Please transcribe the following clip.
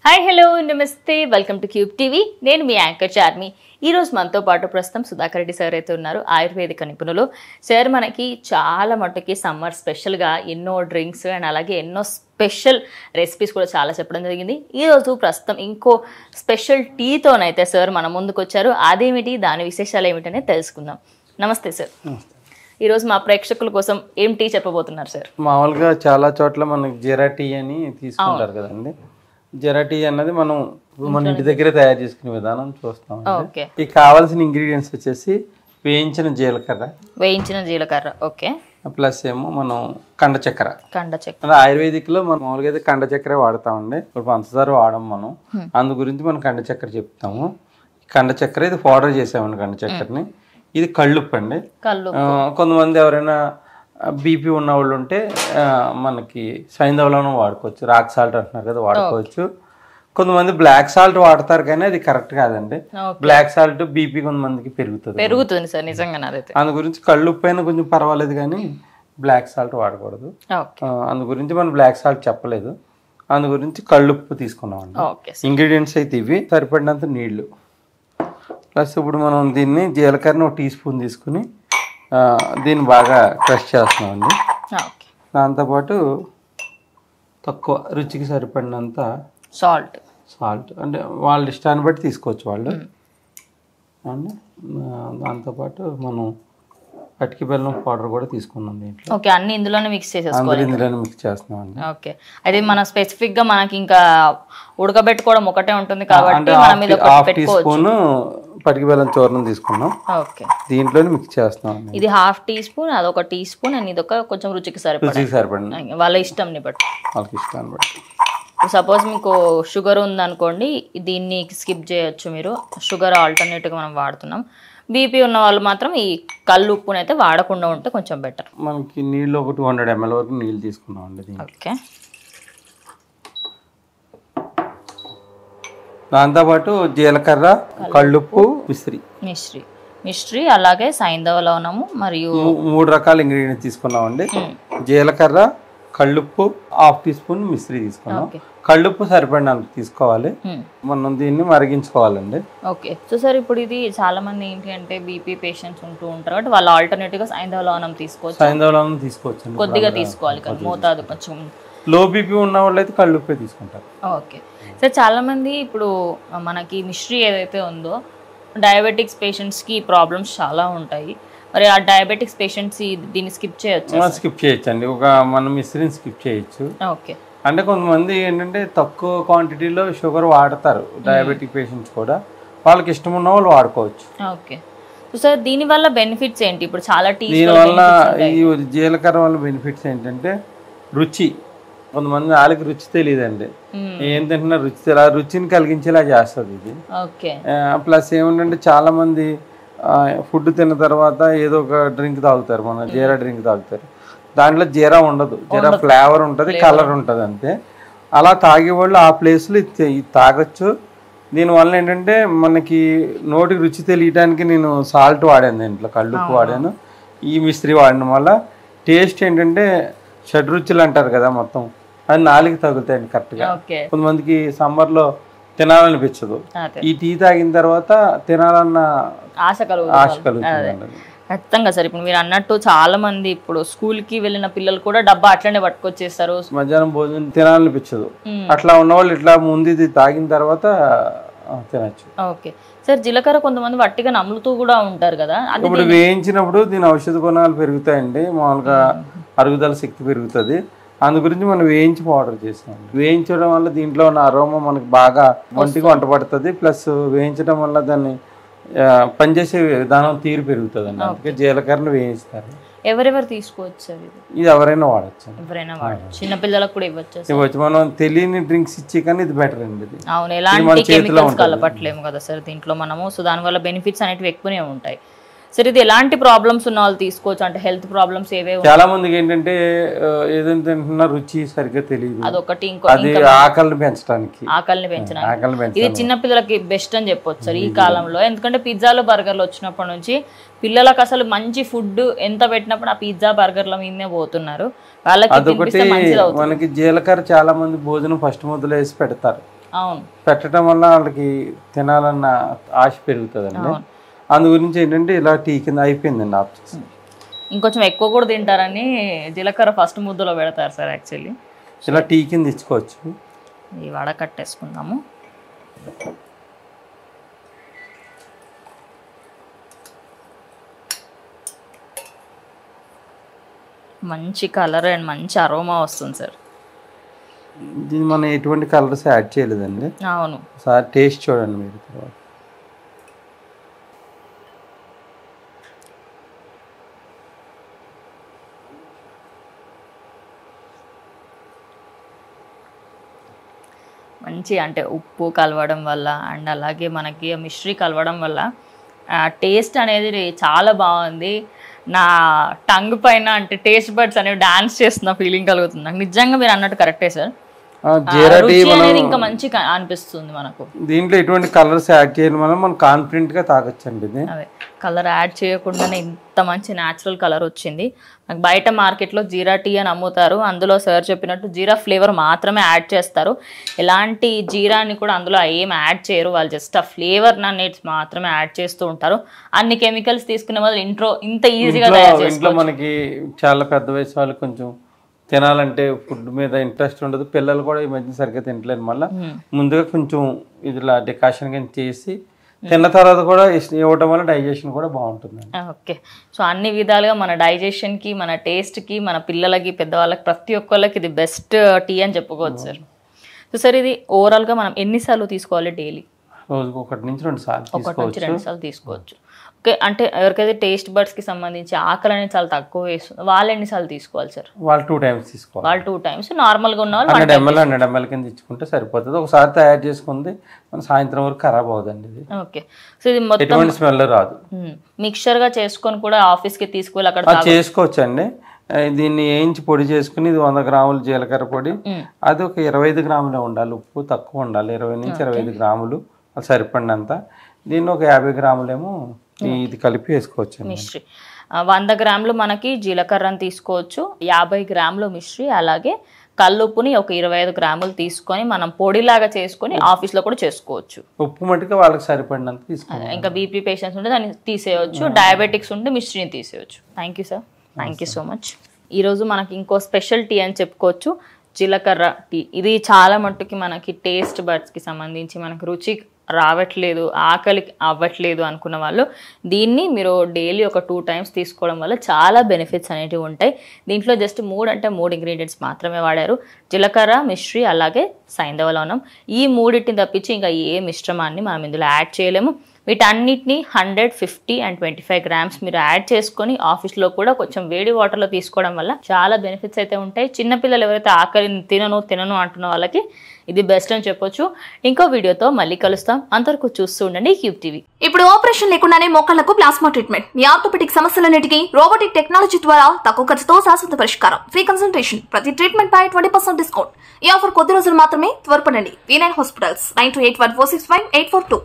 Hi hello నమస్తే welcome to cube TV. నేను మీ anchor Charmi. ఈరోజు మనతో పాటు ప్రస్తుతం సుధాకర్ రెడ్డి సార్ అయితే ఉన్నారు, ఆయుర్వేదిక నిపుణులు. సార్ మనకి చాలా మటుకి సమ్మర్ స్పెషల్గా ఎన్నో డ్రింక్స్ అండ్ అలాగే ఎన్నో స్పెషల్ రెసిపీస్ కూడా చాలా చెప్పడం జరిగింది. ఈరోజు ప్రస్తుతం ఇంకో స్పెషల్ టీతోనైతే సార్ మన ముందుకు వచ్చారు. అదేమిటి, దాని విశేషాలు ఏమిటనే తెలుసుకుందాం. నమస్తే సార్. ఈరోజు మా ప్రేక్షకుల కోసం ఏం టీ చెప్పబోతున్నారు సార్? మామూలుగా చాలా చోట్ల మనకి జీరా టీ అని తీసుకుంటారు కదండి. జీరా టీ అన్నది మనం మన ఇంటి దగ్గర తయారు చేసుకునే విధానం చూస్తాం. ఈ కావాల్సిన ఇంగ్రీడియంట్స్ వచ్చేసి వేయించిన జీలకర్ర, ఓకే, ప్లస్ ఏమో మనం కండ చక్కెర. ఆయుర్వేదిక్ లో మనం మామూలుగా అయితే కండ చక్కెర వాడతామండి. ఇప్పుడు పంచదార వాడడం మనం, అందు గురించి మనం కండ చక్కెర చెప్తాము. కండ చక్కెర ఇది పౌడర్ చేసామండి. కండ చక్కెరని ఇది కళ్ళుప్పు అండి. కొంతమంది ఎవరైనా బీపీ ఉన్న వాళ్ళు ఉంటే మనకి సైంధవలవనం వాడుకోవచ్చు. రాక్ సాల్ట్ అంటున్నారు కదా, వాడుకోవచ్చు. కొంతమంది బ్లాక్ సాల్ట్ వాడతారు కానీ అది కరెక్ట్ కాదండి. బ్లాక్ సాల్ట్ బీపీ కొంతమందికి పెరుగుతుంది సార్, నిజంగా. అందు గురించి కళ్ళుప్పు అయినా కొంచెం పర్వాలేదు కానీ బ్లాక్ సాల్ట్ వాడకూడదు. అందు గురించి మనం బ్లాక్ సాల్ట్ చెప్పలేదు. అందు గురించి కళ్ళుప్పు తీసుకున్నామండి. ఇంగ్రీడియంట్స్ అయితే ఇవి. సరిపడినంత నీళ్లు, ప్లస్ ఇప్పుడు మనం దీన్ని జీలకర్రని 1 టీ స్పూన్ తీసుకుని దీన్ని బాగా క్రష్ చేస్తున్నామండి. దాంతోపాటు తక్కువ రుచికి సరిపడినంత సాల్ట్ అంటే వాళ్ళ ఇష్టాన్ని బట్టి తీసుకోవచ్చు వాళ్ళు. అండ్ దాంతోపాటు మనం పటికి బెల్లం పౌడర్ కూడా తీసుకున్నాం దీంట్లో. ఓకే, అన్ని ఇందులోనే మిక్స్ చేస్తున్నామండి. ఓకే, అయితే మనం స్పెసిఫిక్ గా మనకి ఇంకా ఉడకబెట్టుకోవడం ఒకటే ఉంటుంది కాబట్టి మనం ఇది హాఫ్ టీ స్పూన్ పటికి బెల్లం చూర్ణం తీసుకున్నాం. ఓకే, దీంట్లోనే మిక్స్ చేస్తున్నాం. ఇది హాఫ్ టీ స్పూన్, అదొక టీ స్పూన్, అండ్ ఇదొక కొంచెం రుచికి సరిపడి వాళ్ళ ఇష్టాన్ని బట్టి. సపోజ్ మీకు షుగర్ ఉందనుకోండి, దీన్ని స్కిప్ చేయొచ్చు మీరు. షుగర్ ఆల్టర్నేటివ్గా మనం వాడుతున్నాం. బీపీ ఉన్న వాళ్ళు మాత్రం ఈ కళ్ళు ఉప్పుని అయితే వాడకుండా ఉంటే కొంచెం బెటర్. మనకి నీళ్ళు ఒక 200 ml వరకు నీళ్ళు తీసుకున్నాం అండి. ఓకే, దాంతోపాటు జీలకర్ర, కళ్ళుప్పు, మిశ్రీ అలాగే సైంధవ లవణము మరియు 3 రకాల ఇంగ్రీడియంట్స్ తీసుకున్నామండి. జీలకర్ర, కళ్ళుప్పు, హాఫ్ టీ స్పూన్ మిశ్రీ తీసుకున్నాం. కళ్ళుప్పు సరిపడినంత తీసుకోవాలి. మనం దీన్ని మరిగించుకోవాలండి. ఓకే, సో సార్ ఇప్పుడు ఇది చాలా మంది ఏంటి అంటే బీపీ పేషెంట్స్ ఉంటూ ఉంటారు కాబట్టి వాళ్ళు ఆల్టర్నేటివ్ గా సైంధవ లవణం తీసుకోవచ్చు. కొద్దిగా తీసుకోవాలి కానీ మోతాదు కొంచెం. లో బీపీ ఉన్న వాళ్ళు అయితే కళ్ళుప్పే తీసుకుంటారు. ఓకే సార్, చాలా మంది ఇప్పుడు మనకి మిశ్రీ ఏదైతే ఉందో డయాబెటిక్స్ పేషెంట్స్ కి ప్రాబ్లమ్స్ చాలా ఉంటాయి. మరి ఆ డయాబెటిక్స్ పేషెంట్స్ దీన్ని స్కిప్ చేయొచ్చు అండి. మనం మిశ్రీని స్కిప్ చేయొచ్చు. ఓకే, అంటే కొంతమంది ఏంటంటే తక్కువ క్వాంటిటీలో షుగర్ వాడతారు డయాబెటిక్ పేషెంట్స్ కూడా. వాళ్ళకి ఇష్టం ఉన్న వాళ్ళు వాడుకోవచ్చు. ఓకే, సార్ దీనివల్ల బెనిఫిట్స్ ఏంటి? ఇప్పుడు చాలా దీనివల్ల ఈ జీలకర్ర వల్ల బెనిఫిట్స్ ఏంటంటే రుచి. కొంతమంది వాళ్ళకి రుచి తెలియదండి, ఏం తింటున్నా రుచిని కలిగించేలా చేస్తుంది ఇది. ప్లస్ ఏమిటంటే చాలా మంది ఫుడ్ తిన్న తర్వాత ఏదో ఒక డ్రింక్ తాగుతారు, మన జీరా డ్రింక్ తాగుతారు. దాంట్లో జీరా ఉండదు, జీరా ఫ్లేవర్ ఉంటుంది, కలర్ ఉంటుంది అంతే. అలా తాగేవాళ్ళు ఆ ప్లేస్లో ఇది తాగొచ్చు. దీనివల్ల ఏంటంటే మనకి నోటికి రుచి తెలియడానికి నేను సాల్ట్ వాడాను, దీంట్లో కళ్ళుప్పు వాడాను, ఈ మిశ్రీ వాడడం వల్ల టేస్ట్ ఏంటంటే షడ్రుచులు అంటారు కదా, మొత్తం అది 4కి తగులుతాయండి కరెక్ట్గా. కొంతమందికి సమ్మర్లో తినాలనిపించదు, ఈ టీ తాగిన తర్వాత తినాలన్న ఆశ కలుగుతుంది. ఖచ్చితంగా సార్. ఇప్పుడు మీరు అన్నట్టు చాలా మంది ఇప్పుడు స్కూల్ కి వెళ్ళిన పిల్లలు కూడా డబ్బా అట్లనే పట్టుకొచ్చేస్తారు, మధ్యాహ్నం భోజనం తినాలనిపించదు. అట్లా ఉన్నవాళ్ళు ఇట్లా ముందు ఇది తాగిన తర్వాత తినచ్చు. ఓకే సార్, జీలకర్ర కొంతమంది వట్టిగా నమ్ములుతూ కూడా ఉంటారు కదా, ఇప్పుడు వేయించినప్పుడు దీని ఔషధ గుణాలు పెరుగుతాయండి. మామూలుగా అరుగుదల శక్తి పెరుగుతుంది. అందు గురించి మనం వేయించి పౌడర్ చేసాం. వేయించడం వల్ల దీంట్లో ఉన్న అరోమా మనకు బాగా ఒంటికి వంట పడుతుంది. ప్లస్ వేయించడం వల్ల దాన్ని పనిచేసే విధానం తీరు పెరుగుతుంది అండి. అందుకే జీలకర్రను వేయిస్తారు. ఎవరెవరు తీసుకోవచ్చు సార్? ఇది ఎవరైనా వాడచ్చు, చిన్నపిల్లలకు కూడా ఇవ్వచ్చు. మనం తెలియని డ్రింక్స్ ఇచ్చి కానీ ఇది బెటర్ అండి. ఇది అవును, ఎలాంటి కెమికల్స్ కలపట్లేము కదా సార్ దీంట్లో మనము. సో దానివల్ల బెనిఫిట్స్ అనేవి ఎక్కువనే ఉంటాయి. సరే, ఇది ఎలాంటి ప్రాబ్లమ్స్ ఉన్న వాళ్ళు తీసుకోవచ్చు అంటే హెల్త్ ప్రాబ్లమ్స్ ఏవే? చాలా మందికి ఏంటంటే ఏదైనా తింటున్నా రుచి సరిగ్గా తెలియదు, అదొకటి. అది ఆకలిని పెంచడానికి ఇది చిన్న పిల్లలకి బెస్ట్ అని చెప్పొచ్చు సార్ ఈ కాలంలో. ఎందుకంటే పిజ్జాలు బర్గర్లు వచ్చినప్పటి నుంచి పిల్లలకు అసలు మంచి ఫుడ్ ఎంత పెట్టినప్పుడు ఆ పిజ్జా బర్గర్ల మీదనే పోతున్నారు. వాళ్ళకి మనకి జీలకర్ర చాలా మంది భోజనం ఫస్ట్ ముద్దలో వేసి పెడతారు, అవును పెట్టడం వల్ల వాళ్ళకి తినాలన్న ఆశ పెరుగుతుందండి. అందు గురించి ఏంటంటే ఇలా టీ కింద అయిపోయిందండి ఆఫ్ చేసి. ఇంకొంచెం ఎక్కువ కూడా తింటారని జీలకర్ర ఫస్ట్ ముద్దలో పెడతారు సార్. యాక్చువల్లీ ఇలా టీ కింద ఇచ్చుకోవచ్చు. ఈ వడ కట్టేసుకుందాము. మంచి కలర్ అండ్ మంచి అరోమా వస్తుంది సార్. దీన్ని మనం ఎటువంటి కలర్స్ యాడ్ చేయలేదండి. అవును సార్ టేస్ట్ చూడండి మీరు తర్వాత. మంచి అంటే ఉప్పు కలవడం వల్ల అండ్ అలాగే మనకి మిశ్రీ కలవడం వల్ల టేస్ట్ అనేది చాలా బాగుంది. నా టంగ్ పైన అంటే టేస్ట్ బడ్స్ అనేవి డాన్స్ చేస్తున్న ఫీలింగ్ కలుగుతుంది నాకు. నిజంగా మీరు అన్నట్టు కరెక్టే సార్. ఇంకా మంచిగా అనిపిస్తుంది మనకు. దీంట్లో ఎటువంటి కలర్స్ యాడ్ చేయడం వల్ల మనం కాన్ఫిడెంట్ గా తాగొచ్చండి. అదే కలర్ యాడ్ చేయకుండానే ఇంత మంచి న్యాచురల్ కలర్ వచ్చింది. నాకు బయట మార్కెట్లో జీరా టీ అని అమ్ముతారు. అందులో సార్ చెప్పినట్టు జీరా ఫ్లేవర్ మాత్రమే యాడ్ చేస్తారు. ఎలాంటి జీరాని కూడా అందులో ఏం యాడ్ చేయరు. వాళ్ళు జస్ట్ ఆ ఫ్లేవర్ నీడ్స్ మాత్రమే యాడ్ చేస్తూ ఉంటారు. అన్ని కెమికల్స్ తీసుకునే వాళ్ళు ఇంత ఈజీగా తయారు చేసుకోవచ్చు. మనకి చాలా పెద్ద వయసు వాళ్ళు కొంచెం తినాలంటే ఫుడ్ మీద ఇంట్రెస్ట్ ఉండదు. పిల్లలు కూడా ఈ మధ్య సరిగ్గా తింటలేరు. మళ్ళీ ముందుగా కొంచెం ఇదిలా డికాషన్ కానీ చేసి తిన్న తర్వాత కూడా ఇవ్వడం వల్ల డైజెషన్ కూడా బాగుంటుంది. ఓకే, సో అన్ని విధాలుగా మన డైజెషన్కి, మన టేస్ట్కి, మన పిల్లలకి, పెద్దవాళ్ళకి, ప్రతి ఒక్కళ్ళకి ఇది బెస్ట్ టీ అని చెప్పుకోవచ్చు సార్. సో సార్ ఇది ఓవరాల్గా మనం ఎన్నిసార్లు తీసుకోవాలి డైలీ? రోజుకు 1 నుంచి 2 సార్లు తీసుకోవచ్చు. ఓకే, అంటే ఎవరికైతే టేస్ట్ బడ్స్కి సంబంధించి ఆకలి అనేది చాలా తక్కువ వేస్తుంది వాళ్ళు ఎన్నిసార్లు తీసుకోవాలి సార్? వాళ్ళు 2 టైమ్స్ తీసుకోవాలి. వాళ్ళు 2 టైమ్స్, నార్మల్గా ఉన్న వాళ్ళు 100 ml కింద ఇచ్చుకుంటే సరిపోతుంది. ఒకసారి తయారు చేసుకుంది మన సాయంత్రం వరకు ఖరాబ్ అవుతుంది ఇది. ఓకే, సో ఇది మొత్తం ఎటువంటి స్మెల్ రాదు. మిక్చర్గా చేసుకొని కూడా ఆఫీస్కి తీసుకువెళ్ళి అక్కడ చేసుకోవచ్చు అండి. దీన్ని వేయించి పొడి చేసుకుని ఇది 100 గ్రాములు జీలకర్ర పొడి, అది ఒక 25 గ్రాములే ఉండాలి. ఉప్పు తక్కువ ఉండాలి, 20 నుంచి 25 గ్రాములు సరిపడినంత. దీన్ని ఒక 50 గ్రాములేమో ఇది కలిపి వేసుకోవచ్చు మిశ్రీ. 100 గ్రాములు మనకి జీలకర్రని తీసుకోవచ్చు, 50 గ్రాములు మిశ్రీ, అలాగే కల్లుప్పుని ఒక 25 గ్రాములు తీసుకొని మనం పొడిలాగా చేసుకొని ఆఫీస్లో కూడా చేసుకోవచ్చు. ఉప్పు మటుకు వాళ్ళకి సరిపడినంత తీసుకోవాలి. ఇంకా బీపీ పేషెంట్స్ ఉంటే దాన్ని తీసేయచ్చు, డయాబెటిక్స్ ఉంటే మిశ్రీని తీసేయచ్చు. Thank you sir, thank you so much. ఈరోజు మనకి ఇంకో స్పెషల్ టీ అని చెప్పుకోవచ్చు, జీలకర్ర టీ. ఇది చాలా మట్టుకి మనకి టేస్ట్ బడ్స్కి సంబంధించి మనకి రుచి రావట్లేదు, ఆకలి అవ్వట్లేదు అనుకున్న వాళ్ళు దీన్ని మీరు డైలీ ఒక 2 టైమ్స్ తీసుకోవడం వల్ల చాలా బెనిఫిట్స్ అనేటివి ఉంటాయి. దీంట్లో జస్ట్ 3 ఇంగ్రీడియంట్స్ మాత్రమే వాడారు, జీలకర్ర, మిశ్రీ, అలాగే సైంధవ లవణం. ఈ 3టిని తప్పించి ఇంకా ఏ మిశ్రమాన్ని మనం ఇందులో యాడ్ చేయలేము. వీటన్నిటిని 100, 50 and 25 గ్రామ్స్ మీరు యాడ్ చేసుకొని ఆఫీస్లో కూడా కొంచెం వేడి వాటర్లో తీసుకోవడం వల్ల చాలా బెనిఫిట్స్ అయితే ఉంటాయి. చిన్నపిల్లలు ఎవరైతే ఆకలి తినను అంటున్న వాళ్ళకి ఇది బెస్ట్ అని చెప్పొచ్చు. ఇంకో వీడియోతో మళ్ళీ కలుస్తాం. అంతవరకు చూస్తూ ఉండండి క్యూబ్ టీవీ. ఇప్పుడు ఆపరేషన్ లేకుండానే మోకాళ్లకు ప్లాస్మా ట్రీట్మెంట్, మీ ఆర్థోపెడిక్ సమస్యలన్నిటికీ రోబోటిక్ టెక్నాలజీ ద్వారా తక్కువ ఖర్చుతో శాశ్వత పరిష్కారం, ఫ్రీ కన్సల్టేషన్, ప్రతి ట్రీట్మెంట్ పై 20% డిస్కౌంట్. ఈ ఆఫర్ కొద్ది రోజులు మాత్రమే, త్వరపడండి. V9 hospitals 9281465842.